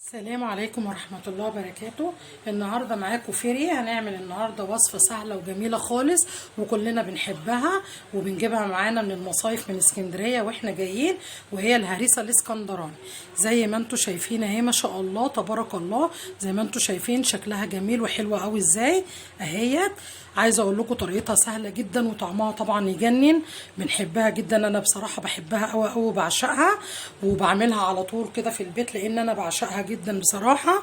السلام عليكم ورحمة الله وبركاته. النهاردة معاكم فيري. هنعمل النهاردة وصفة سهلة وجميلة خالص وكلنا بنحبها وبنجيبها معانا من المصايف من اسكندرية واحنا جايين، وهي الهريسة الاسكندراني. زي ما انتوا شايفين اهي، ما شاء الله تبارك الله، زي ما انتوا شايفين شكلها جميل وحلوة قوي ازاي اهيت. عايزه اقول لكم طريقتها سهله جدا وطعمها طبعا يجنن، بنحبها جدا. انا بصراحه بحبها قوي قوي وبعشقها، وبعملها على طول كده في البيت لان انا بعشقها جدا بصراحه.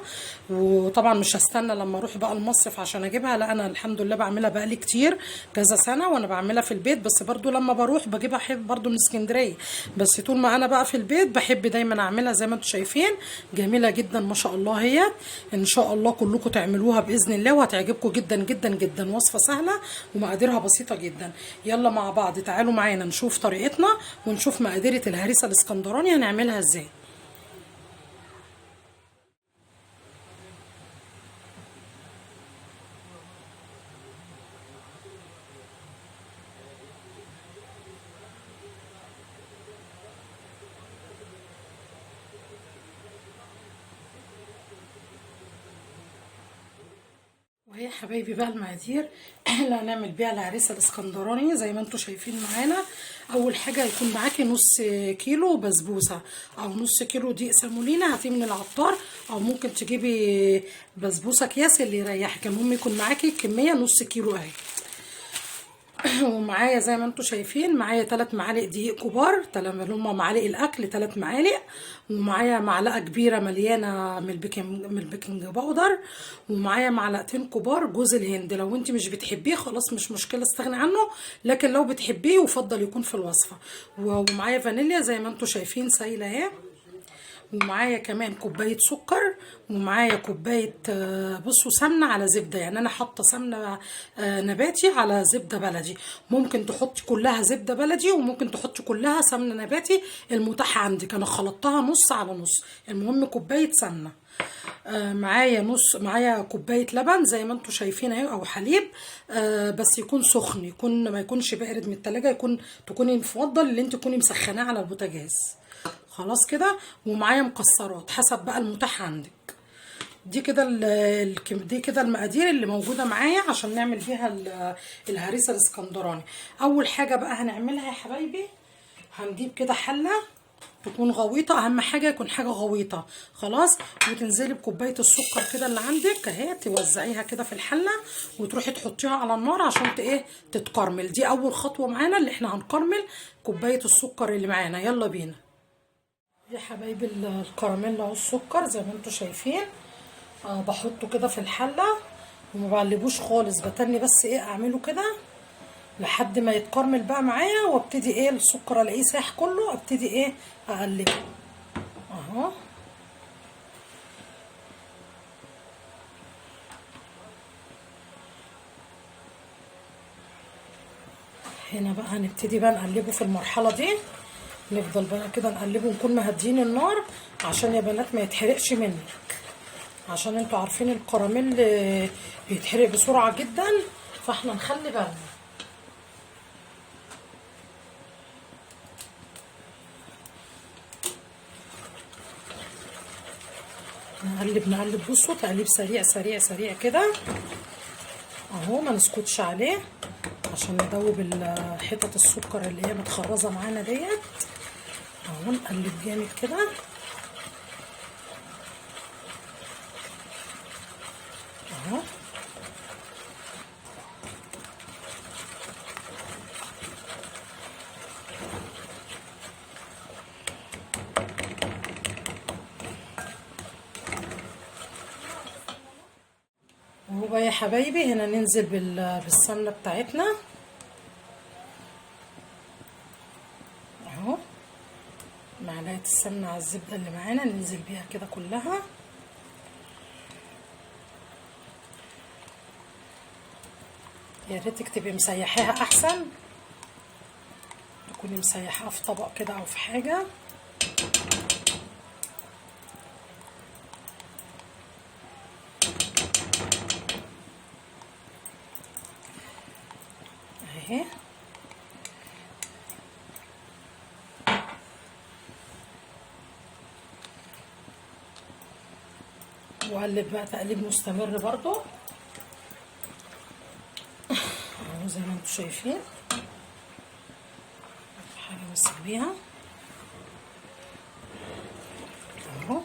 وطبعا مش هستنى لما اروح بقى المصيف عشان اجيبها، لا انا الحمد لله بعملها بقالي كتير كذا سنه وانا بعملها في البيت، بس برضو لما بروح بجيبها احب برضو من اسكندريه، بس طول ما انا بقى في البيت بحب دايما اعملها. زي ما انتم شايفين جميله جدا ما شاء الله. هي ان شاء الله كلكم تعملوها باذن الله وهتعجبكم جدا جدا جدا. وصفه سهله ومقاديرها بسيطه جدا. يلا مع بعض تعالوا معانا نشوف طريقتنا ونشوف مقادير الهريسه الاسكندراني هنعملها ازاي. وهي حبايبي بقى المقادير اللي هنعمل بيها الهريسه الاسكندراني زي ما انتم شايفين معانا. اول حاجه هيكون معاكي نص كيلو بسبوسه او نص كيلو دقيق سمولينا، هاتيه من العطار او ممكن تجيبي بسبوسه اكياس اللي يريحك، المهم يكون معاكي كميه نص كيلو اهي. ومعايا زي ما انتم شايفين معايا 3 معالق دقيق كبار، اللي هم معالق الاكل 3 معالق، ومعايا معلقه كبيره مليانه من البيكنج باودر، ومعايا معلقتين كبار جوز الهند. لو انت مش بتحبيه خلاص مش مشكله استغني عنه، لكن لو بتحبيه يفضل يكون في الوصفه. ومعايا فانيليا زي ما انتم شايفين سايله اهي، ومعايا كمان كوبايه سكر، ومعايا كوبايه بصوا سمنه على زبده، يعني انا حاطه سمنه نباتي على زبده بلدي. ممكن تحطي كلها زبده بلدي وممكن تحطي كلها سمنه نباتي المتاحه عندك. انا خلطتها نص على نص، المهم كوبايه سمنه. معايا كوبايه لبن زي ما انتم شايفين اهي او حليب، بس يكون سخن، ما يكونش بارد من التلاجة، تكوني مفضل اللي انت تكوني مسخناه على البوتاجاز. خلاص كده. ومعايا مكسرات حسب بقى المتاح عندك. دي كده المقادير اللي موجوده معايا عشان نعمل بيها الهريسه الاسكندراني. اول حاجه بقى هنعملها يا حبايبي، هنجيب كده حله تكون غويطه، اهم حاجه يكون حاجه غويطه خلاص. وتنزلي بكوبايه السكر كده اللي عندك اهي، توزعيها كده في الحله وتروحي تحطيها على النار عشان تتكرمل. دي اول خطوه معانا اللي احنا هنكرمل كوبايه السكر اللي معانا. يلا بينا يا حبايبي. الكراميل اهو السكر زي ما انتم شايفين، بحطه كده في الحله وما بعلبوش خالص، بتني بس اعمله كده لحد ما يتكرمل بقى معايا، وابتدي السكر الاقيه ساح كله، ابتدي اقلبه اهو. هنا بقى هنبتدي بقى نقلبه في المرحله دي، نفضل بقى كده نقلبه ونكون مهديين النار عشان يا بنات ما يتحرقش منك، عشان انتوا عارفين الكراميل بيتحرق بسرعه جدا، فاحنا نخلي بالنا. نقلب بصوا تقليب سريع سريع سريع كده اهو، ما نسكتش عليه عشان ندوب حتت السكر اللي هي متخرزه معانا ديت اهو. نقلب جامد كده اهو. اهو بقى يا حبايبي، هنا ننزل بالسمنه بتاعتنا اهو، معلقه السمنه على الزبده اللي معانا ننزل بيها كده كلها. يا ريتك تبقي مسيحاها احسن، تكوني مسيحاها في طبق كده او في حاجه اهي. واقلب بقى تقليب مستمر برضو اهو زي ما انتم شايفين. حاجه بس بيها اهو.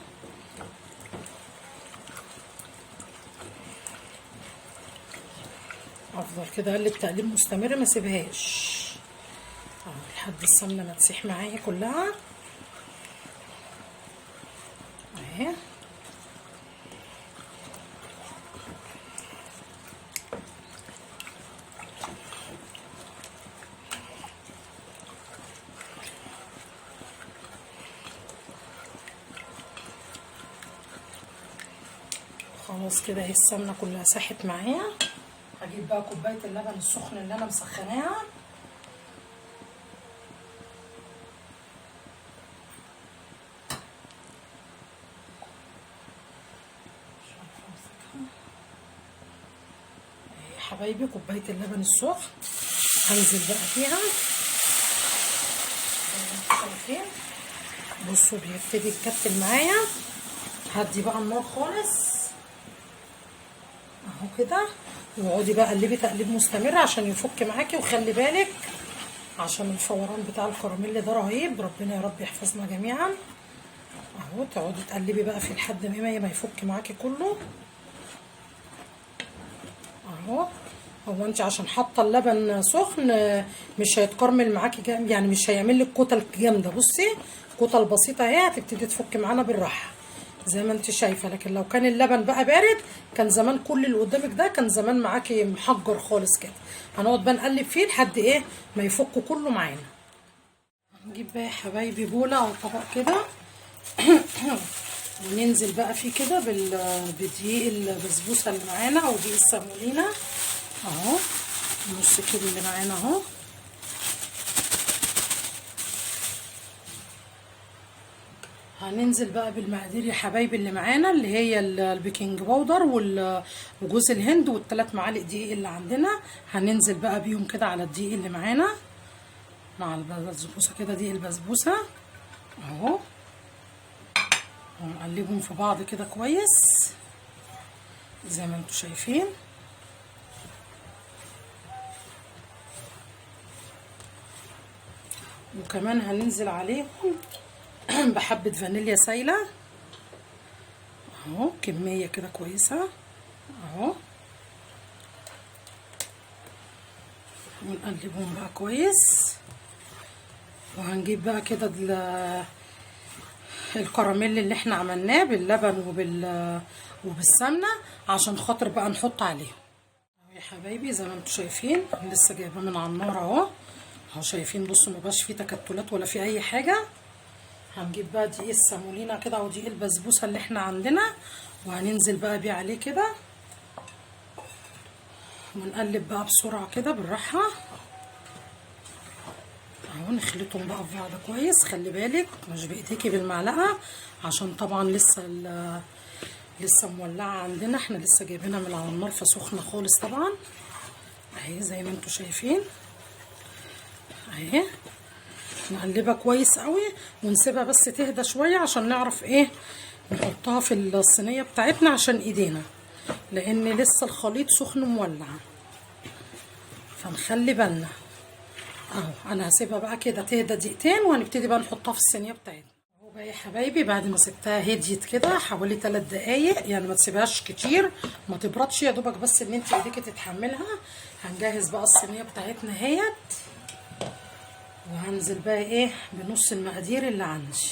افضل كده اقلب تقليب مستمر ما اسيبهاش اهو لحد السمنه ما تسيح معايا كلها اهي. خلاص كده اهي السمنه كلها ساحت معايا. هجيب بقى كوبايه اللبن السخن اللي انا مسخناها يا حبايبي. كوبايه اللبن السخن هنزل بقى فيها زي ما انتم شايفين. بصوا بيبتدي يتكتل معايا. هدي بقى النار خالص اهو كده، واقعدي بقى قلبي تقليب مستمر عشان يفك معاكي. وخلي بالك عشان الفوران بتاع الكراميل ده رهيب، ربنا يا رب يحفظنا جميعا اهو. تقعدي تقلبي بقى في لحد ما يفك معاكي كله اهو. هو انت عشان حاطه اللبن سخن مش هيتكرمل معاكي جامد، يعني مش هيعمل لك كتل جامده. بصي كتل بسيطه اهي هتبتدي تفك معانا بالراحه زي ما انت شايفه. لكن لو كان اللبن بقى بارد كان زمان كل اللي قدامك ده كان زمان معاكي محجر خالص كده. هنقعد بقى نقلب فيه لحد ايه ما يفك كله معانا. هنجيب بقى يا حبايبي بوله او طبق كده وننزل بقى فيه كده بدقيق البسبوسه اللي معانا او دقيق السمولينا اهو. نص كيلو اللي معانا اهو. هننزل بقى بالمقادير يا حبايبي اللي معانا، اللي هي البيكنج باودر وجوز الهند والثلاث معالق دقيق اللي عندنا. هننزل بقى بيهم كده على الدقيق اللي معانا مع البسبوسه كده، دقيق البسبوسه اهو. ونقلبهم في بعض كده كويس زي ما انتم شايفين. وكمان هننزل عليهم بحبة فانيليا سايلة اهو، كمية كده كويسة اهو. ونقلبهم بقى كويس. وهنجيب بقى كده الكراميل اللي احنا عملناه باللبن وبالسمنة عشان خاطر بقى نحط عليهم يا حبايبي. زي ما انتم شايفين لسه جايباه من على النار اهو. شايفين بصوا مبقاش فيه تكتلات ولا فيه اي حاجة. هنجيب بقى دقيق السمولينا كده او دقيق البسبوسه اللي احنا عندنا وهننزل بقى بيه عليه كده ونقلب بقى بسرعه كده بالراحه اهو. نخلطهم بقى في بعض كويس. خلي بالك مش بايديكي بالمعلقه عشان طبعا لسه مولعه عندنا، احنا لسه جايبينها من على النار فسخنه خالص طبعا اهي زي ما انتم شايفين اهي. نقلبها كويس قوي ونسيبها بس تهدى شويه عشان نعرف ايه نحطها في الصينيه بتاعتنا عشان ايدينا، لان لسه الخليط سخن مولع فنخلي بالنا اهو. انا هسيبها بقى كده تهدى دقيقتين وهنبتدي بقى نحطها في الصينيه بتاعتنا اهو. بقى يا حبايبي بعد ما سبتها هديت كده حوالي 3 دقايق، يعني ما تسيبهاش كتير ما تبردش يا دوبك بس ان انت ايديكي تتحملها. هنجهز بقى الصينيه بتاعتنا اهيت. وهنزل بقى ايه بنص المقادير اللي عندي.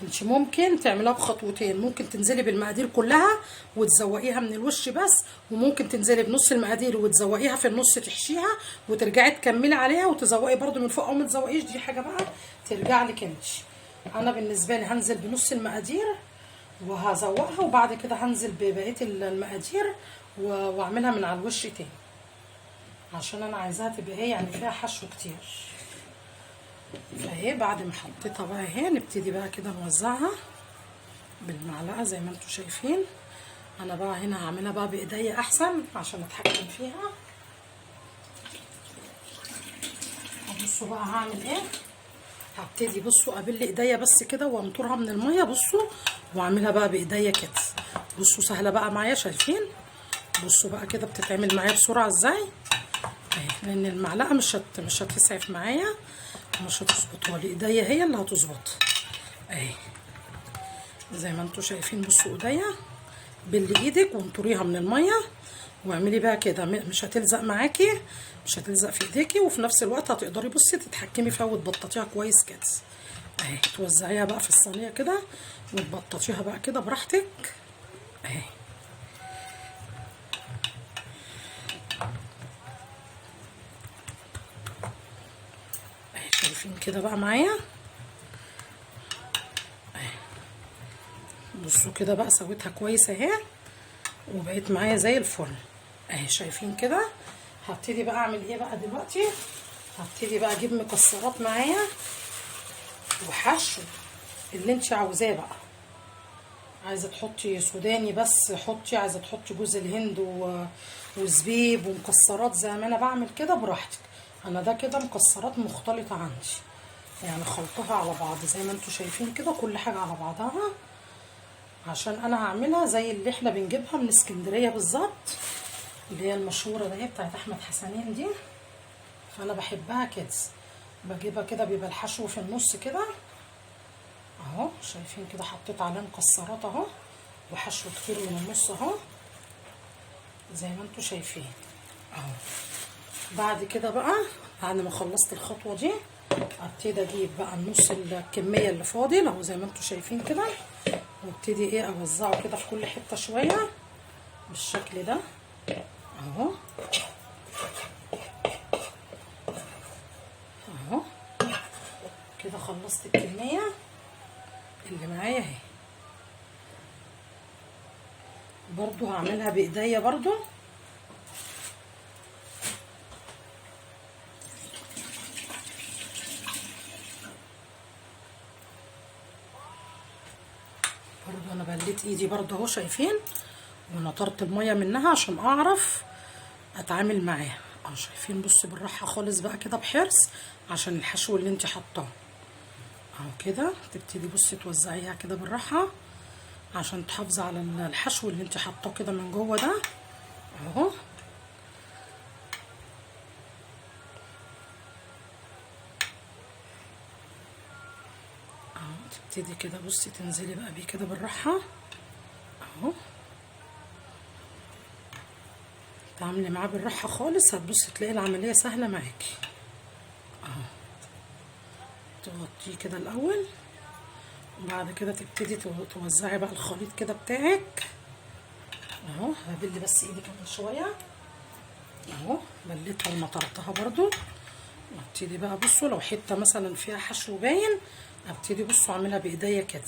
انت ممكن تعملها بخطوتين، ممكن تنزلي بالمقادير كلها وتزوقيها من الوش بس، وممكن تنزلي بنص المقادير وتزوقيها في النص تحشيها وترجعي تكملي عليها وتزوقي برده من فوق او ما تزوقيش، دي حاجه بقى ترجع لك انت. انا بالنسبه لي هنزل بنص المقادير وهزوقها وبعد كده هنزل ببقيه المقادير واعملها من على الوش تاني عشان انا عايزاها تبقى ايه يعني فيها حشو كتير. فاهي بعد ما حطيتها بقى اهي نبتدي بقى كده نوزعها بالمعلقه زي ما انتم شايفين. انا بقى هنا هعملها بقى بايديا احسن عشان اتحكم فيها. بصوا بقى هعمل ايه. هبتدي بصوا ابل ايديا بس كده وامطرها من الميه بصوا واعملها بقى بايديا كده بصوا سهله بقى معايا، شايفين؟ بصوا بقى كده بتتعمل معايا بسرعه ازاي اهي، لان المعلقه مش هتسعف معايا ومش هتظبطها لي، ايديا هي اللي هتظبط اهي زي ما انتوا شايفين. بصوا ايديا، بلي ايدك وانطريها من الميه واعملي بقى كده، مش هتلزق معاكي، مش هتلزق في ايديكي، وفي نفس الوقت هتقدري بصي تتحكمي فيها وتبططيها كويس كده اهي. توزعيها بقى في الصينيه كده وتبططيها بقى كده براحتك اهي. شايفين كده بقى معايا اهي. بصوا كده بقى سويتها كويس اهي وبقيت معايا زي الفل اهي. شايفين كده؟ هبتدي بقى اعمل ايه بقى دلوقتي؟ هبتدي بقى اجيب مكسرات معايا وحشو اللي انت عاوزاه بقى. عايزه تحطي سوداني بس حطي، عايزه تحطي جوز الهند وزبيب ومكسرات زي ما انا بعمل كده براحتك. انا ده كده مكسرات مختلطه عندي، يعني خلطها على بعض زي ما انتوا شايفين كده، كل حاجه على بعضها، عشان انا هعملها زي اللي احنا بنجيبها من اسكندريه بالظبط، اللي هي المشهوره دي بتاعت احمد حسنين دي، فانا بحبها كده. بجيبها كده بيبقى الحشو في النص كده اهو. شايفين كده؟ حطيت عليه مكسرات اهو وحشو كتير من النص اهو زي ما انتوا شايفين اهو. بعد كده بقى بعد ما خلصت الخطوه دي ابتدي اجيب بقى النص الكميه اللي فاضل اهو زي ما انتوا شايفين كده، وابتدي ايه اوزعه كده في كل حته شويه بالشكل ده اهو اهو كده. خلصت الكميه اللي معايا اهي. برضو هعملها بايديا برضو انا بليت ايدي برضو اهو شايفين، ونطرت الميه منها عشان اعرف اتعامل معاها اهو. شايفين؟ بصي بالراحه خالص بقى كده بحرص عشان الحشو اللي انت حاطاه اهو كده. تبتدي بصي توزعيها كده بالراحه عشان تحافظي على الحشو اللي انت حاطاه كده من جوه ده اهو. تبتدي كده بصي تنزلي بقى بيه كده بالراحه اهو، تعملي معاه بالراحه خالص، هتبصي تلاقي العمليه سهله معاكي اهو. تغطيه كده الاول وبعد كده تبتدي توزعي بقى الخليط كده بتاعك اهو. هبل بس ايدي كمان شويه اهو، بليتها ونطرتها برضو. وابتدي بقى بصوا لو حته مثلا فيها حشو باين ابتدي بصوا اعملها بايديا كده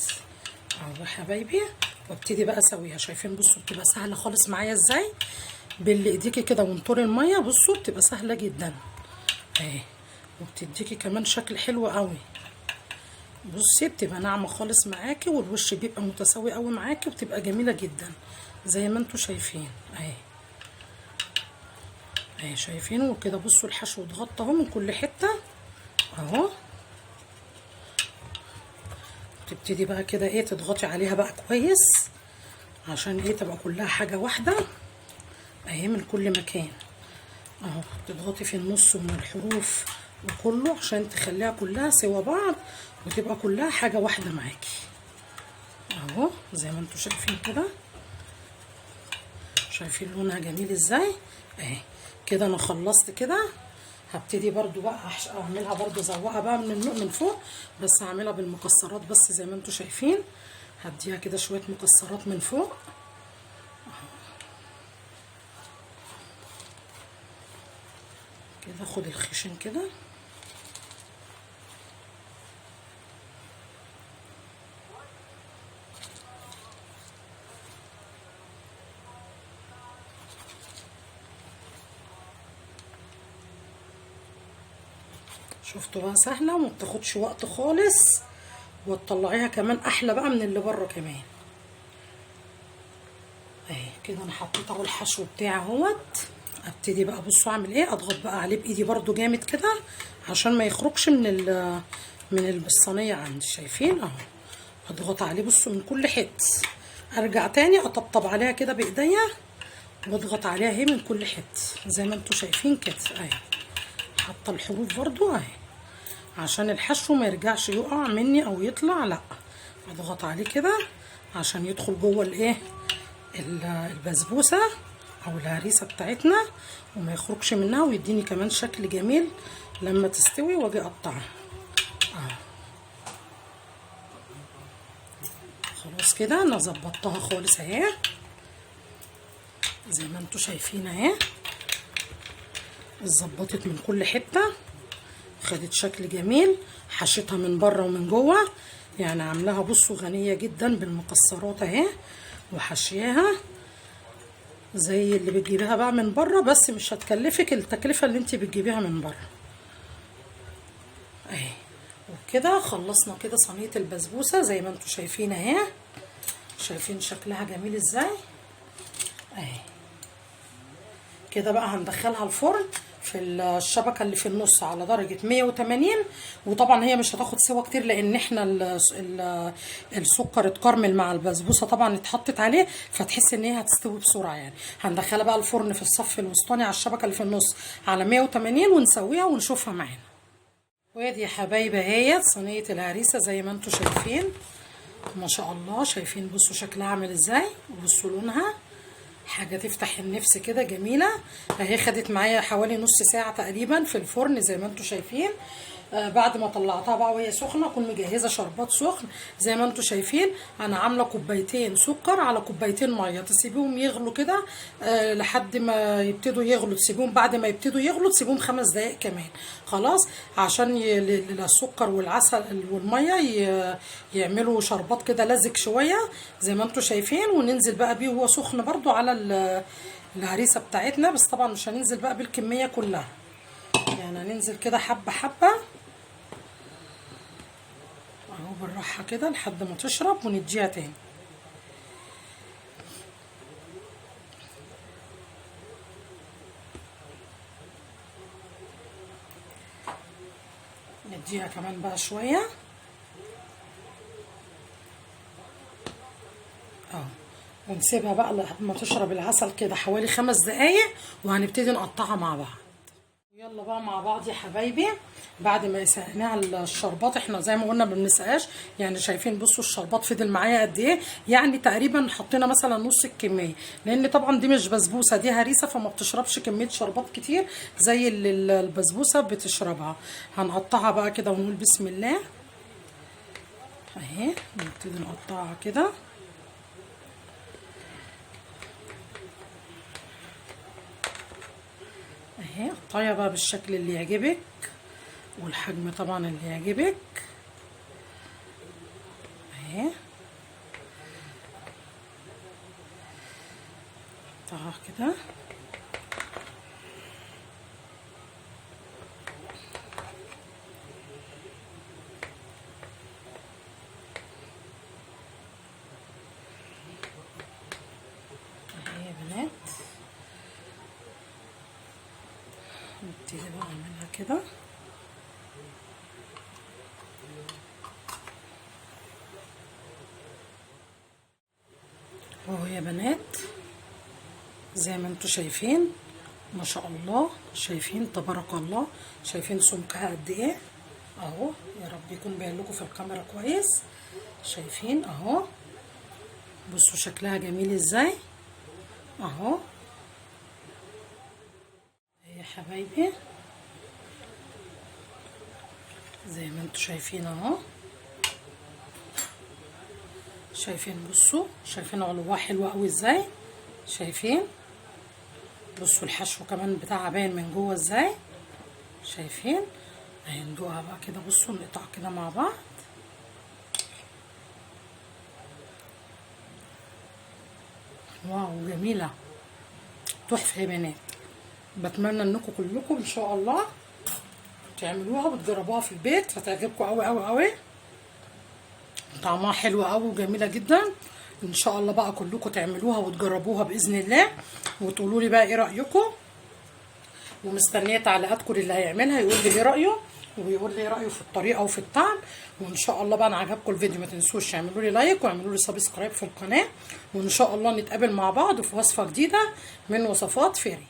اهو يا حبايبي، وابتدي بقى اسويها. شايفين؟ بصوا بتبقى سهله خالص معايا ازاي، باللي ايديكي كده وانطري الميه. بصوا بتبقى سهله جدا اهي، وبتديكي كمان شكل حلو قوي. بصي بتبقى ناعمه خالص معاكي والوش بيبقى متساوي قوي معاكي وبتبقى جميله جدا زي ما انتوا شايفين اهي اهي. شايفين؟ وكده بصوا الحشو اتغطى اهو من كل حته اهو. تبتدي بقى كده ايه تضغطي عليها بقى كويس عشان ايه تبقى كلها حاجه واحده اهي من كل مكان اهو. تضغطي في النص ومن الحروف وكله عشان تخليها كلها سوا بعض وتبقى كلها حاجه واحده معاكي اهو زي ما انتوا شايفين كده. شايفين لونها جميل ازاي اهي كده؟ انا خلصت كده. هبتدي برضو بقى اعملها برضو زوقها بقى من فوق، بس هعملها بالمكسرات بس زي ما انتوا شايفين. هديها كده شويه مكسرات من فوق كده. خد الخشن كده شفتوا بقى؟ سهله وما بتاخدش وقت خالص وتطلعيها كمان احلى بقى من اللي بره كمان اهي كده. انا حطيت اهو الحشو بتاعي اهوت. ابتدي بقى بصوا اعمل ايه، اضغط بقى عليه بايدي برضو جامد كده عشان ما يخرجش من الصينيه عندي. شايفين اهو؟ اضغط عليه بصوا من كل حته ارجع تاني اطبطب عليها كده بايديا واضغط عليها اهي من كل حته زي ما انتوا شايفين كده اهي. حاطه الحروف برضو اهي عشان الحشو ما يرجعش يقع مني او يطلع، لا اضغط عليه كده عشان يدخل جوه الايه البسبوسه او الهريسه بتاعتنا وما يخرجش منها، ويديني كمان شكل جميل لما تستوي واجي اقطعها. خلاص كده انا ظبطتها خالص اهي زي ما انتوا شايفين اهي، اتظبطت من كل حته، خدت شكل جميل، حشيتها من بره ومن جوه، يعني عاملاها بصوا غنيه جدا بالمكسرات اهي، وحشياها زي اللي بتجيبيها بقى من بره، بس مش هتكلفك التكلفه اللي انت بتجيبيها من بره اهي. وكده خلصنا كده صينيه البسبوسه زي ما انتوا شايفين اهي، شايفين شكلها جميل ازاي اهي. كده بقى هندخلها الفرن في الشبكه اللي في النص على درجه 180، وطبعا هي مش هتاخد سوا كتير لان احنا السكر اتكرمل مع البسبوسه طبعا اتحطت عليه، فتحس ان هي هتستوي بسرعه يعني. هندخلها بقى الفرن في الصف الوسطاني على الشبكه اللي في النص على 180 ونسويها ونشوفها معانا. وادي يا حبايبي اهي صينيه الهريسه زي ما انتوا شايفين ما شاء الله، شايفين بصوا شكلها عامل ازاي، وبصوا لونها حاجه تفتح النفس كده جميله اهي. خدت معايا حوالي نص ساعه تقريبا في الفرن زي ما انتوا شايفين. بعد ما طلعتها بقى وهي سخنه اكون مجهزه شربات سخن زي ما انتوا شايفين. انا عامله كوبايتين سكر على كوبايتين ميه، تسيبيهم يغلوا كده لحد ما يبتدوا يغلوا، تسيبيهم بعد ما يبتدوا يغلوا تسيبيهم 5 دقايق كمان خلاص، عشان السكر والعسل والميه يعملوا شربات كده لزج شويه زي ما انتوا شايفين. وننزل بقى بيه وهو سخن برضو على الهريسه بتاعتنا، بس طبعا مش هننزل بقى بالكميه كلها، يعني هننزل كده حبه حبه اهو بالراحه كده لحد ما تشرب ونديها تاني. نديها كمان بقى شويه اهو، ونسيبها بقى لحد ما تشرب العسل كده حوالي 5 دقايق، وهنبتدي نقطعها مع بعض. يلا بقى مع بعض يا حبايبي. بعد ما سقيناها الشربات، احنا زي ما قلنا ما بنسقاش، يعني شايفين بصوا الشربات فضل معايا قد ايه، يعني تقريبا حطينا مثلا نص الكميه، لان طبعا دي مش بسبوسه دي هريسه فما بتشربش كميه شربات كتير زي اللي البسبوسه بتشربها. هنقطعها بقى كده ونقول بسم الله اهي، نبتدي نقطعها كده اهي. قطعيها بقى بالشكل اللي يعجبك والحجم طبعا اللي يعجبك اهي. قطعها كده اهي يا بنات. نبتدي بقى نعملها كده اهو يا بنات زي ما انتوا شايفين ما شاء الله، شايفين تبارك الله، شايفين سمكها قد ايه اهو. يا رب يكون باين لكم في الكاميرا كويس، شايفين اهو. بصوا شكلها جميل ازاي اهو يا حبايبي زي ما انتوا شايفين اهو. شايفين بصوا، شايفين علوها حلوه قوي ازاي، شايفين بصوا الحشو كمان بتاعها باين من جوه ازاي، شايفين. هندوقها بقى كده، بصوا نقطع كده مع بعض واو جميله تحفه يا بنات. بتمنى انكم كلكم ان شاء الله تعملوها وتجربوها في البيت، هتعجبكم قوي قوي قوي، طعمها حلو قوي وجميله جدا. ان شاء الله بقى كلكم تعملوها وتجربوها باذن الله، وتقولوا لي بقى ايه رايكم، ومستنيه تعليقاتكم اللي هيعملها يقول لي ايه رايه. ويقول لي رايه في الطريقه وفي الطعم. وان شاء الله بقى، انا عجبكم الفيديو ما تنسوش تعملوا لي لايك واعملوا لي سبسكرايب في القناه، وان شاء الله نتقابل مع بعض في وصفه جديده من وصفات فيري.